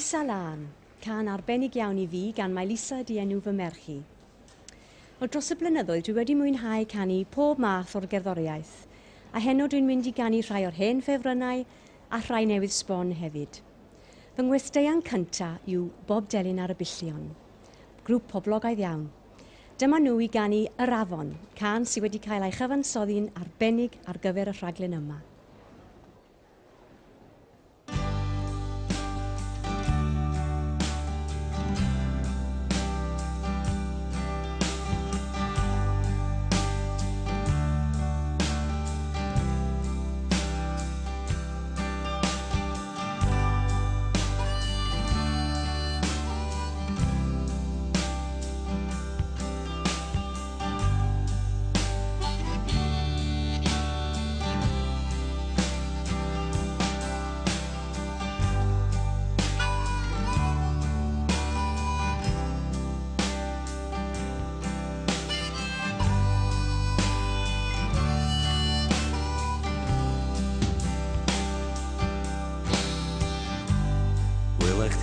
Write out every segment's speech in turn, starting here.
Lisa Lan, can arbennig iawn I fi gan mae Lisa di enw fy merch I. O dros y blynyddoedd dwi wedi mwynhau canu pob math o'r gerddoriaeth, a heno dwi'n mynd I ganu rhai o'r hen ffefrynnau a rhai newydd sbon hefyd. Fy ngwesteian cyntaf yw Bob Delyn ar y Billion, grŵp poblogaidd iawn. Dyma nhw I ganu Yr Afon, can sydd wedi cael ei chyfansoddi'n arbennig ar gyfer y rhaglen yma.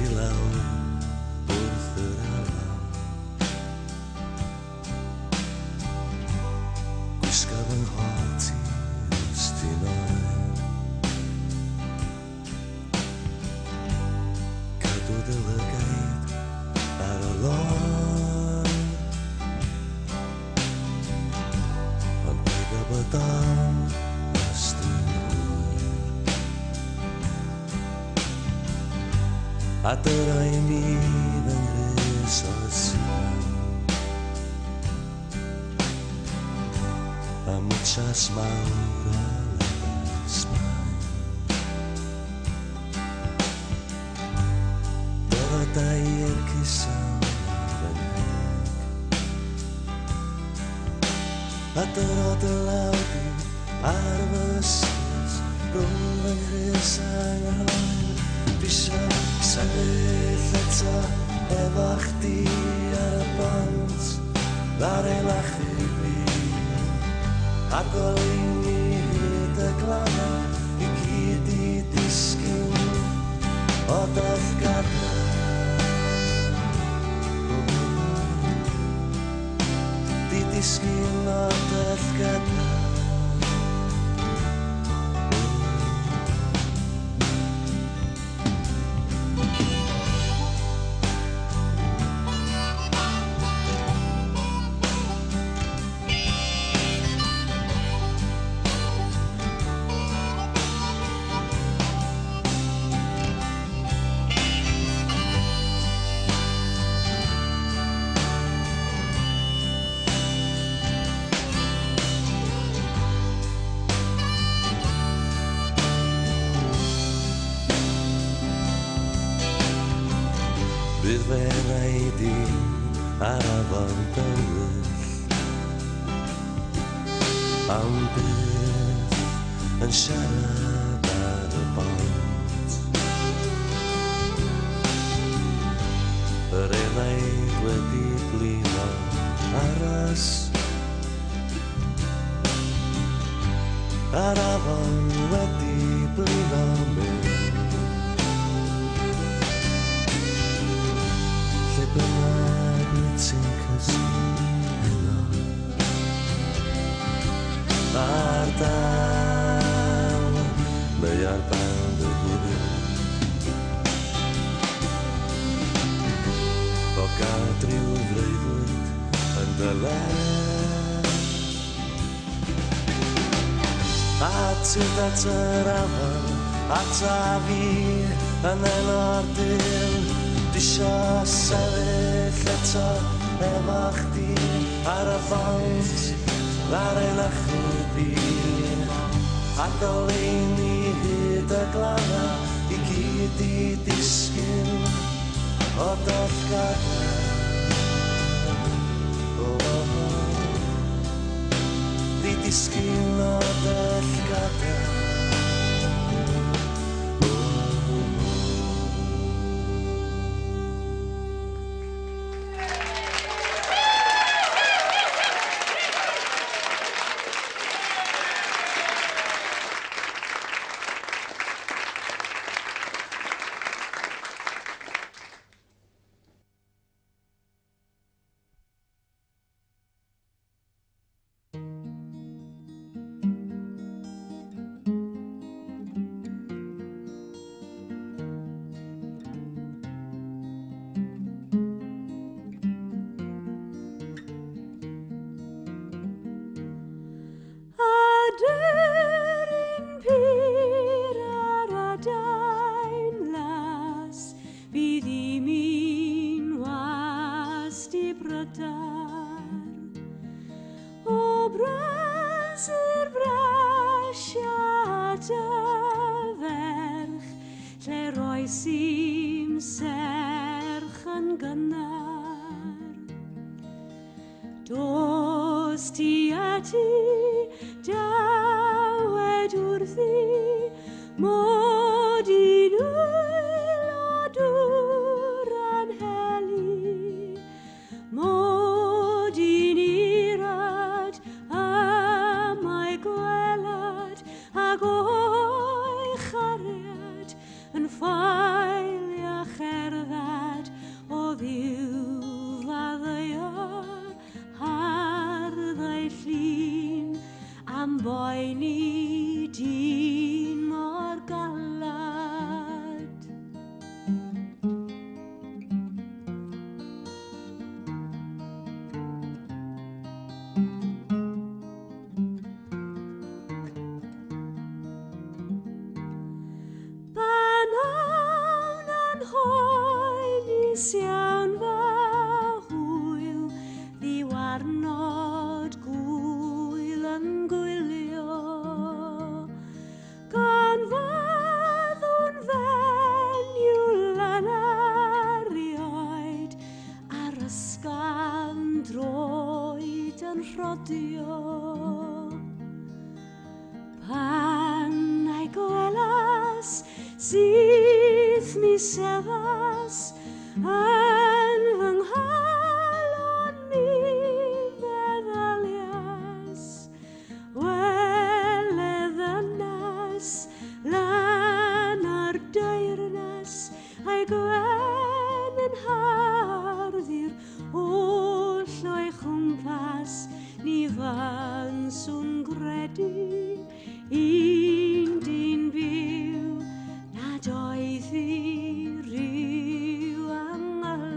i lawr wrth yr alaw. Gwisga fy nghot i os ti'n oer. Cadw dy lygaid ar y lôn. Ond bydda bod am os dwi'n hwyr. A dyna i mi fy nghrys o sy'n. A mwtras mawr o lefel smaen. Dyna da i'r cysawn ar fy ngheg. A dyna dy lawr ar fy ysgys rhwng fy nghrys a nghoen. Fisio sefyll eto efo chdi ar y bont ddar ei lachu fi. Ac o leini hyd y glana i gyd i disgyn o daeth gadael. Di disgyn o daeth gadael. Bydd fe naid i ar afon dywyll. Am bydd yn siarad ar y bont. Yr enaid wedi blino aros. Ar afon wedi blino mynd. Bynnag wyt ti'n cysgu heno. Ar dal neu ar band y gwyrdd. O gael driw freuddwyd yn dy le. A tyd at yr afon, ata fi yn elo'r dyn. Disio sefyll eto efo chdi ar y bont ddar ei lachu fi. Ac o leini hyd y glana i gyd i disgyn o daeth gadael. Di disgyn o daeth gadael. Sim serch yn gynnar. Dos ti a ti, dawed wrthi, mod i'n wyl o dŵr anheli, mod i'n irad am ei gwelad, ag o'i chariad yn ffael a cher iawn fy hwyl, ddiwarnod gwyl yn gwylio. Gan fyddwn fenyw yn erioed, ar ysgafn droed yn rhodio. Pan ei gwelas sydd mi sefas yn fy nghalon mi feddalias, weledd ynas lan ar deyrnas a'i gwen yn harddu'r oll o'i chwmpas, ni fan swn gredu un dyn byw nad oedd hi ryw angl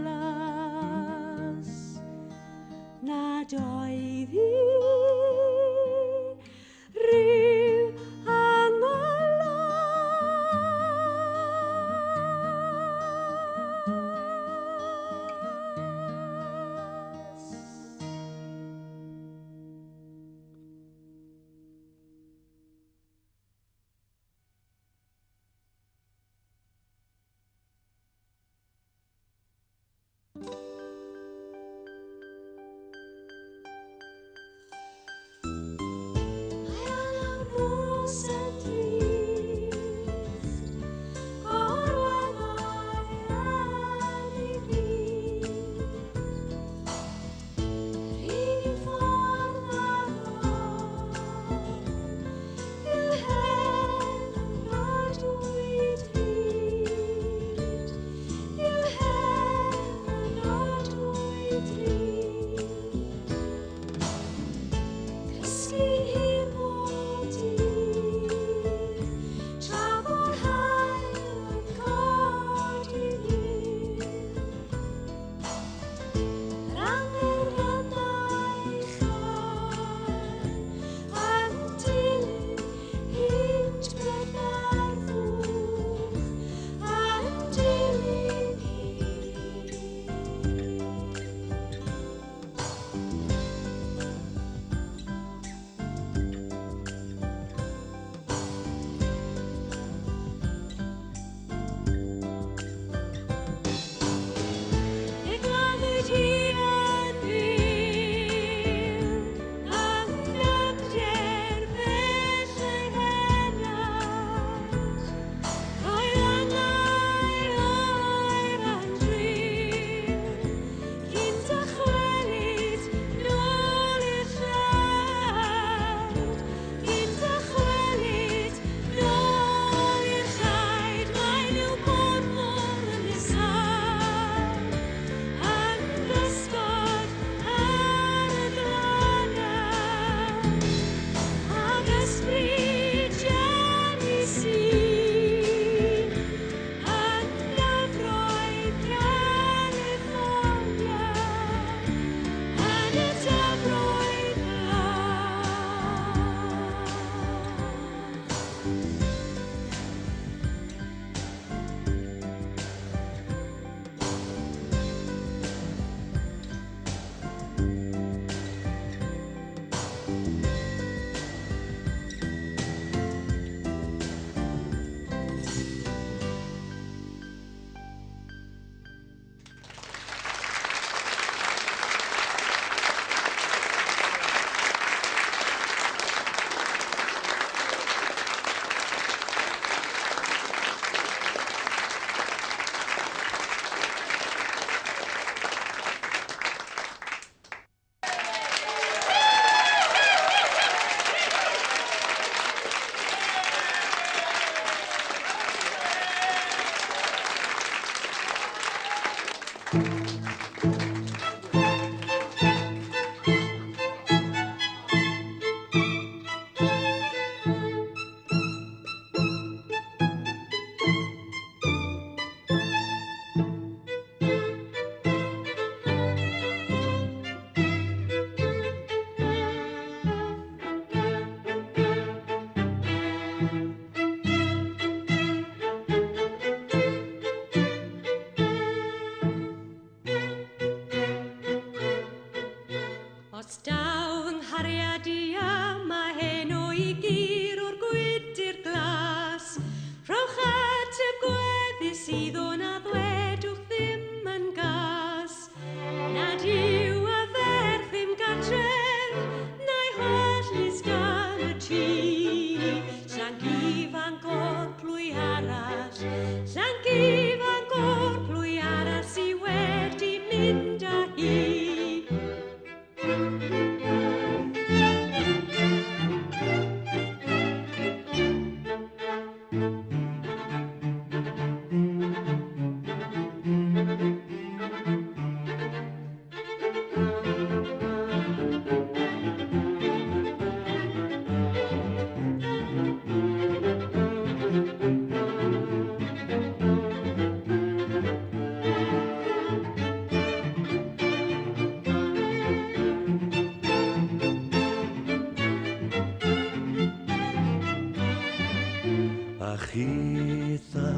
A chitha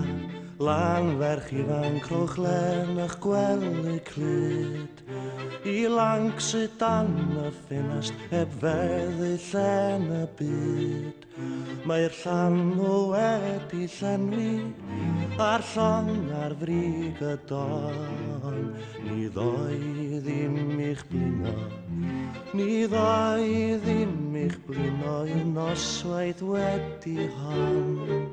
lan ferch ifanc Crwchlen a'ch gwely clyd I lang sydd dan y ffinast heb feddu llen y byd Mae'r llanw wedi llenwi a'r llong ar frig y don Ni ddoi ddim i'ch blino Ni ddoi ddim i'ch blino I noswaith wedi hon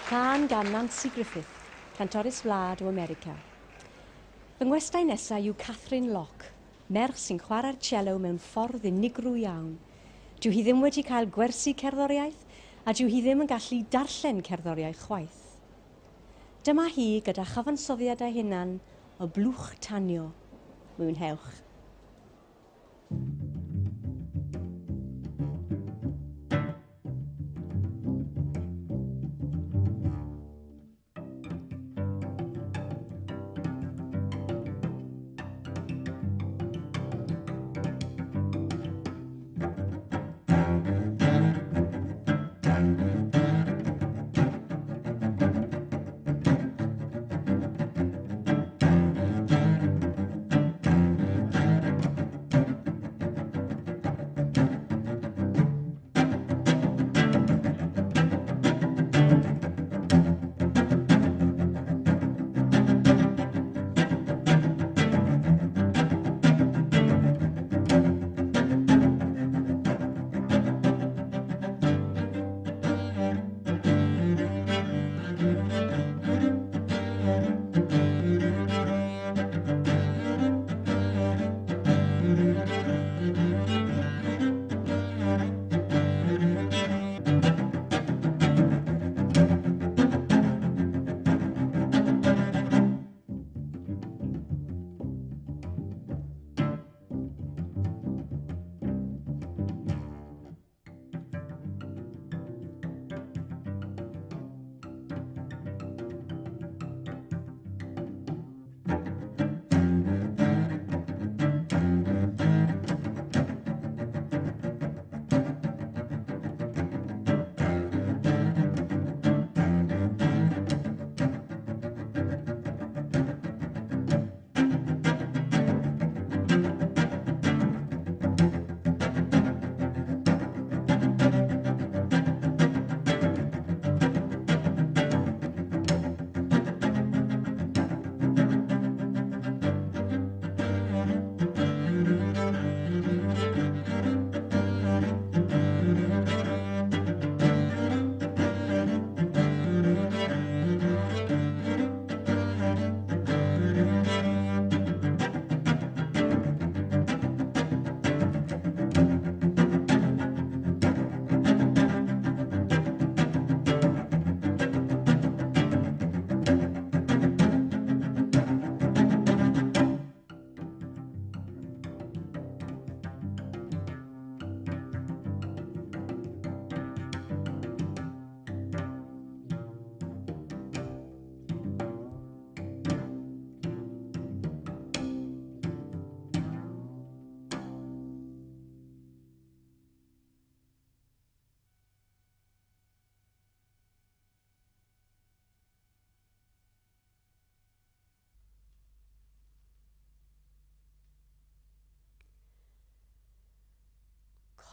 Cân gan Nancy Griffith, cantoris wlad o America. Fy ngwestai nesaf yw Catherine Locke, merch sy'n chwarae'r cello mewn ffordd unigryw iawn. Dyw hi ddim wedi cael gwersi cerddoriaeth a dyw hi ddim yn gallu darllen cerddoriaeth chwaith. Dyma hi gyda chyfansoddiadau hunan o blwch tanio. Mwynhewch.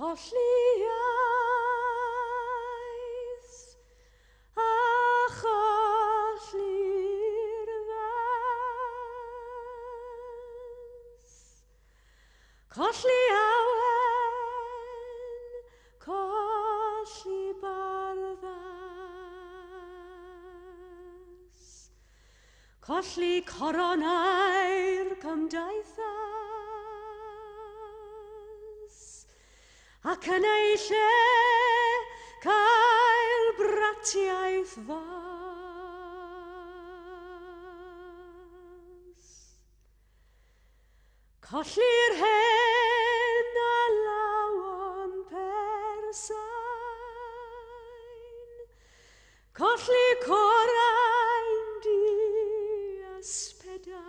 Colli iaith a cholli'r fes. Colli awen, colli barddas. Colli coronau'r cymdeithas. Ac yn ei lle cael bratiaeth fas. Colli'r hen a lawon persain. Colli corau'n di yspedain.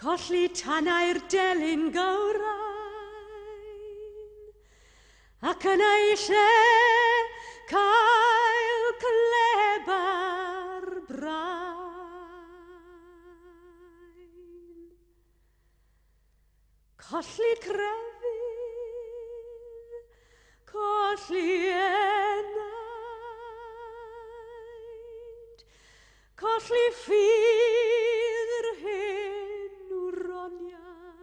Colli tanau'r delyn gawrain. Ac yn ei lle cael clebar brain. Colli crefydd, colli enaid, colli ffydd hyn wroniaid.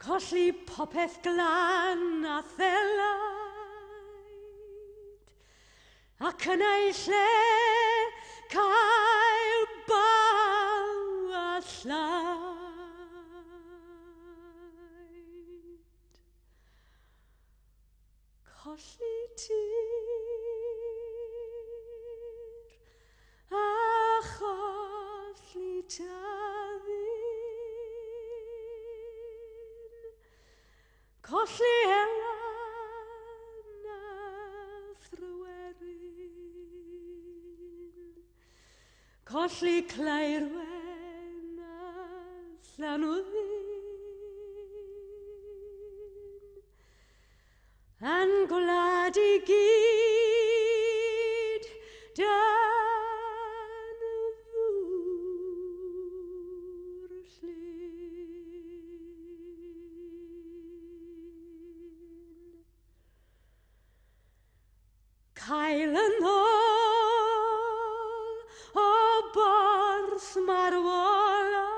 Colli popeth glan a thelaid, ac yn ei lle cael baw a llaid. colli tir a cholli taddyn, colli elan a thrywerin, colli claerwen a llanwddyn, a'n gwlad I gyd dan y ddŵr llun. Cael yn ôl o borth marwolaeth,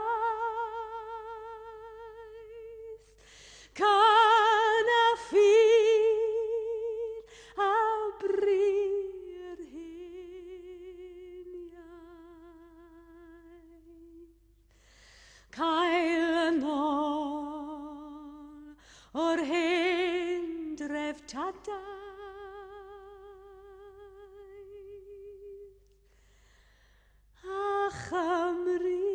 can a ffyr a brir hyn iaith. Cael yn ôl o'r hen dref tadaeth, a Chymru'n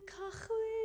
cychwyn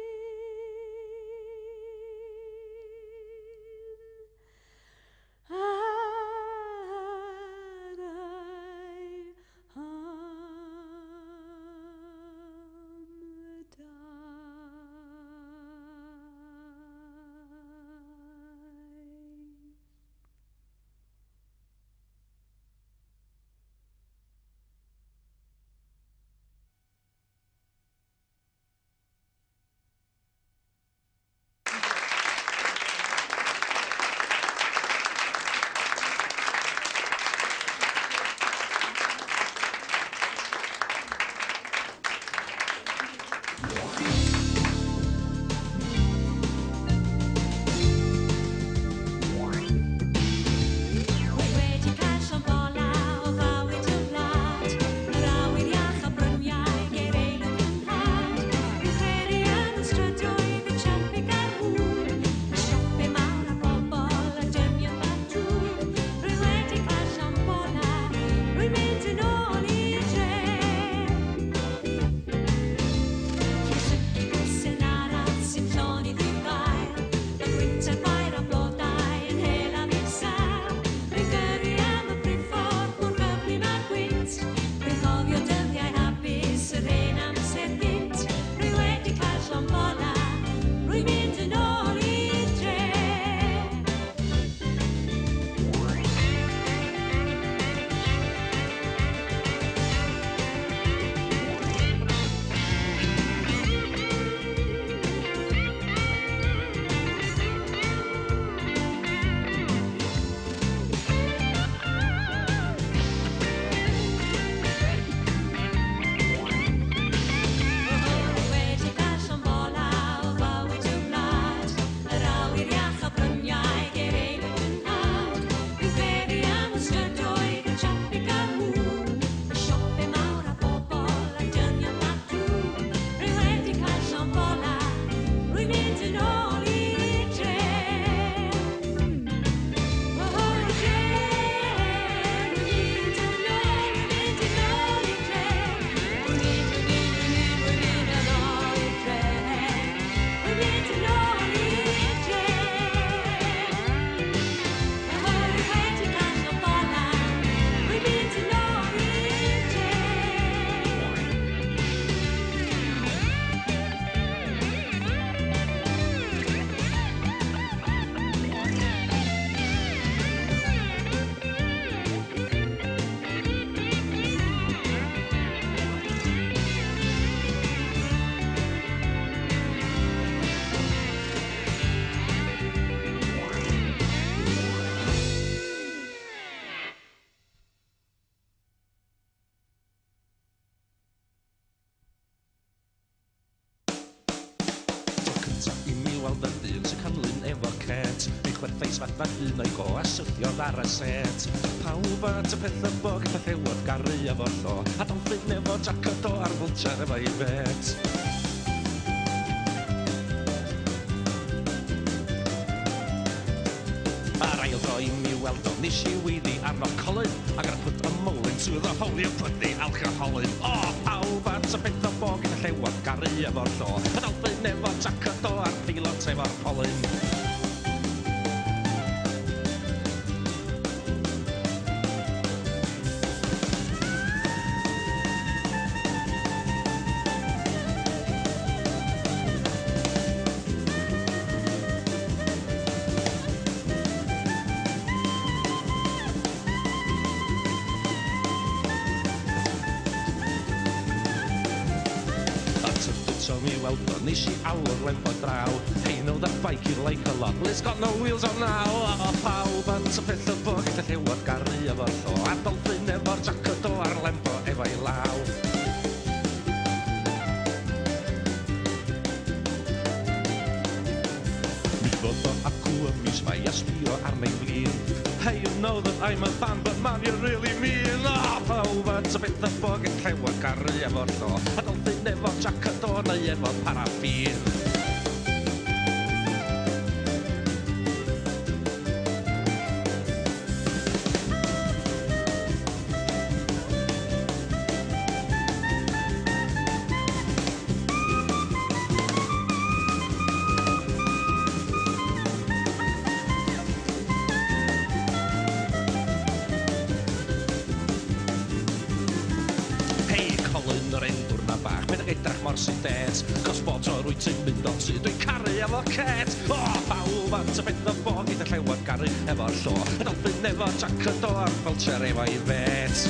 ar ei sefyllfa un o'i go a syrthiodd ar y set. Pawb at y peth y bog, peth ewodd garu efo llo, a dolfyn efo jacket o ar fwltiar efo I bet. Ar ail dro I mi weld o, nes I weiddi arno colyn, ac ar put a mole into the hole, you put the alcohol in. O, pawb at y beth o bog yn y llewod garu efo'r llo, a dolphin efo jacket o a'r pilot efo'r polyn. Mi weld o, nes I awr lempo draw. Hey, know that bike you like a lot, well it's got no wheels on now. O, pawb at y peth o bog y llewod garu efo'r llo, a dolphin efo'r jacket o ar lempo efo'i law. Mi fod o acw y mis mae a sbio arnau flin. Hey, you know that I'm a fan, but man, you're really mean. O, pawb at y peth o bog y llewod garu efo'r llo, a dolphin efo jacket o neu efo paraffin. Yr endwr na bach, mae'n edrach mor sydet, cos bod o'r wyt yn mynd o tu, dwi'n caru efo cet. O, pawb at y beth o bog i dy llewod garu efo'r llo, y dolphin efo jacket o a'r felcher efo'i fet.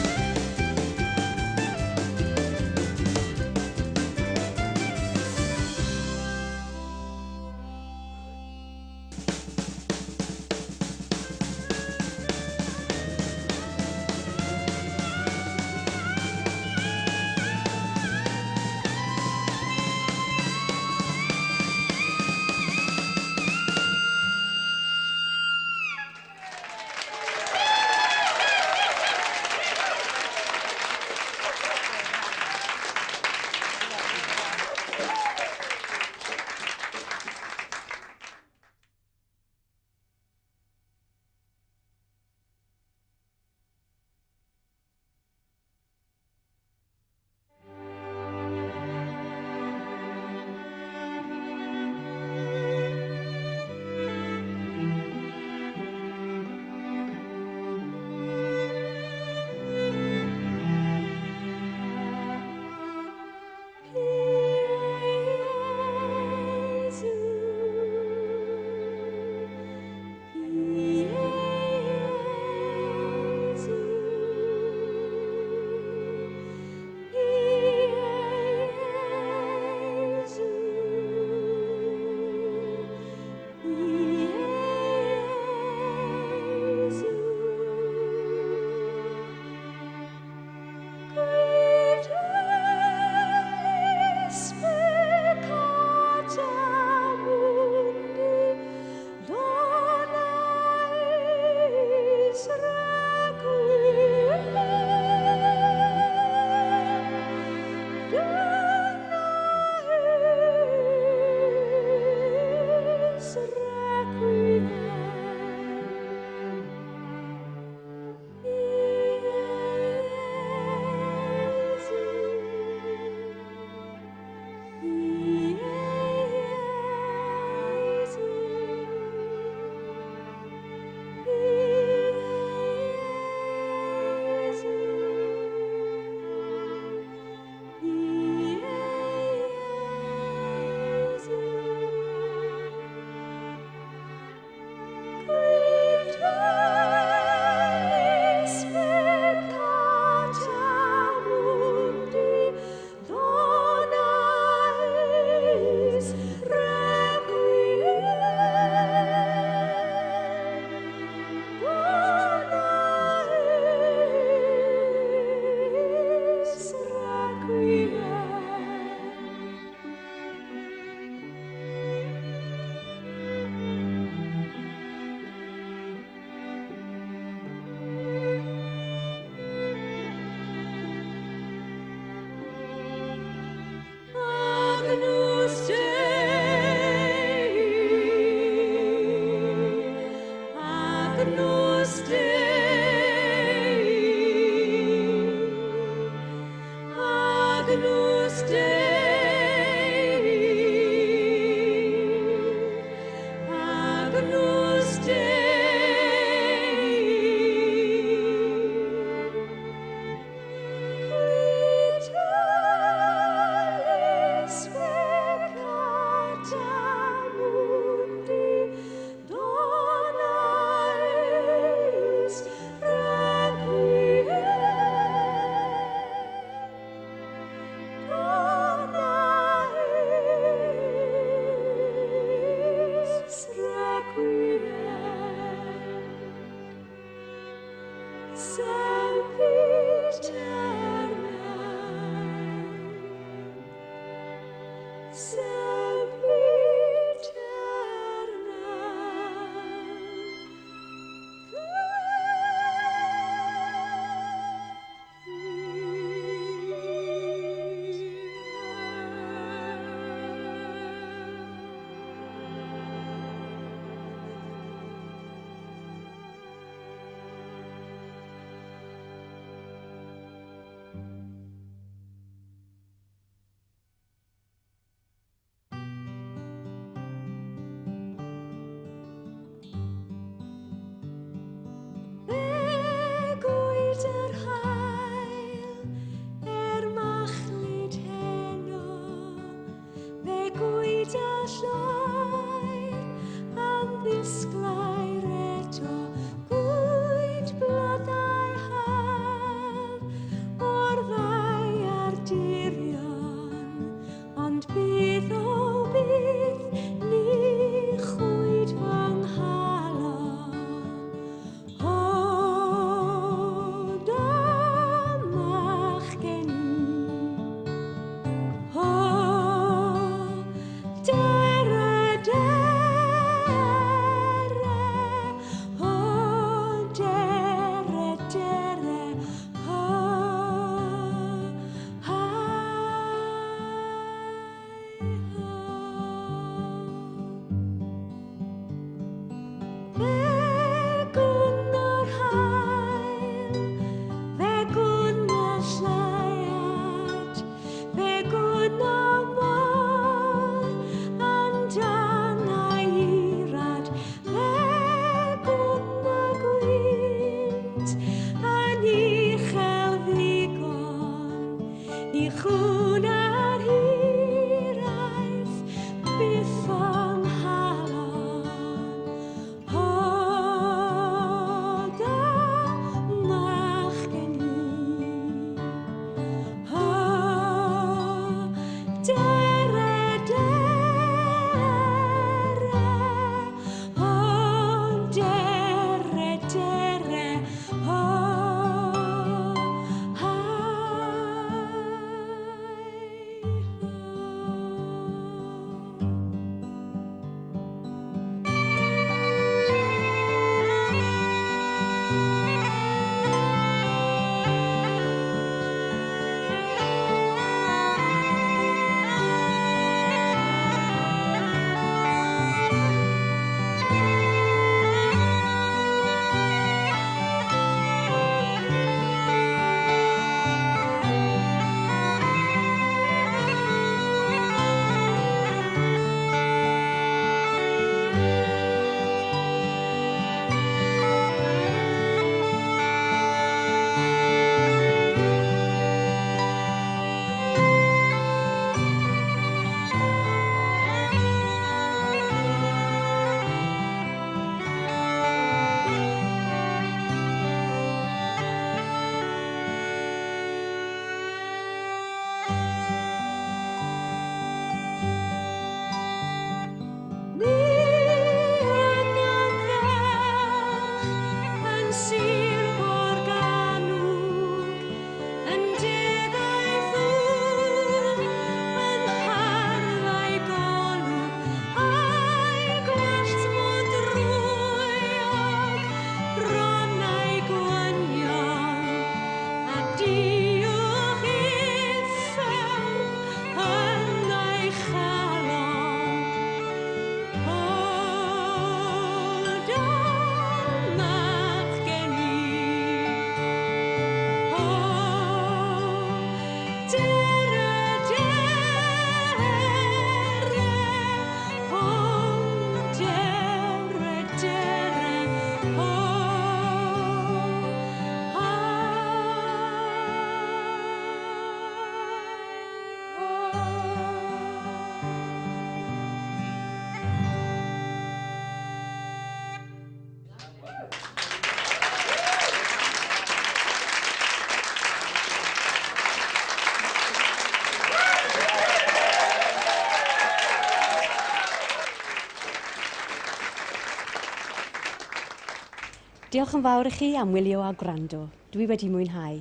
Diolch yn fawr i chi am wylio a gwrando. Dwi wedi mwynhau.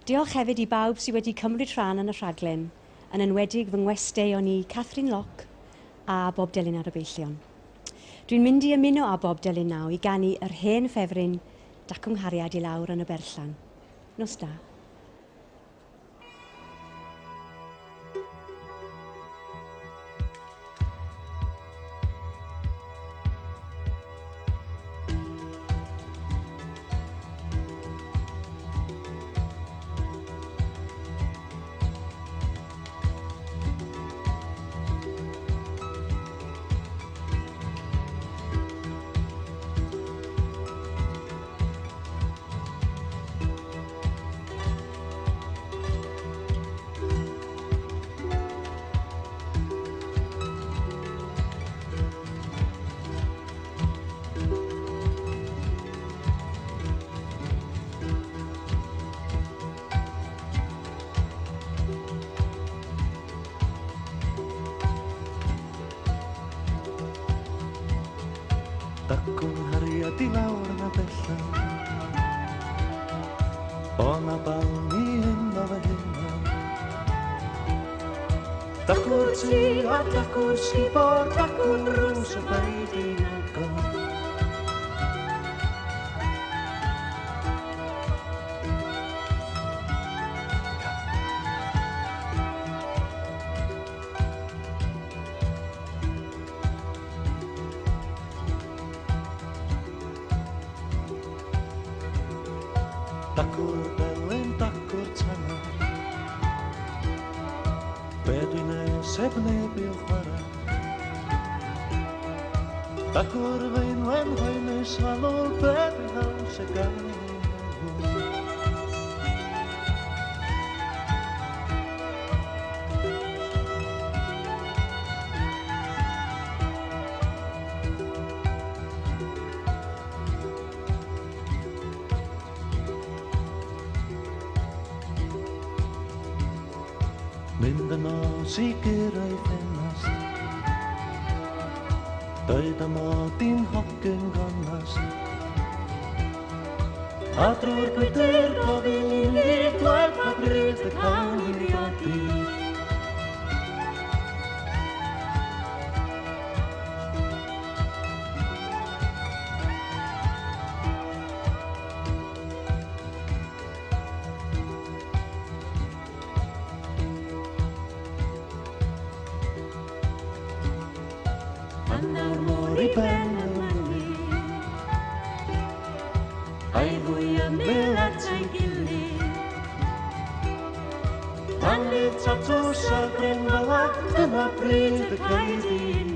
Diolch hefyd i bawb sydd wedi cymryd rhan yn y rhaglen, yn enwedig fy ngwesteion i Catherine Locke a Bob Dylan ar y Beillion. Dwi'n mynd i ymuno â Bob Dylan nawr i ganu yr hen ffefryn Dacw Nghariad i lawr yn y berllan. Nos da. Dacw Nghariad i lawr yn y berllan, o na balni hyn o fy hynna. Dacw'r tŷ a dacw'r sgubor, dacw'r rws y baid i'n agor. Dacw'r belyn, dacw'r tanar, be dwi'n nes heb neb i'w chwarae. Dacw'r feinwen hwynus halwr, be dwi'n haws y gael ei newydd. Mynd yn os i gyrraedd ffenast, doedd am od i'n hogyn gonast. A drwy'r gwydr gofyn i gweld pa bryd y cael i riodi. Nawr mor I ben y mynydd, a'i fwy ymyl at ei gilydd. Tanlydd tatws a bryn fel dyna bryd y cael ei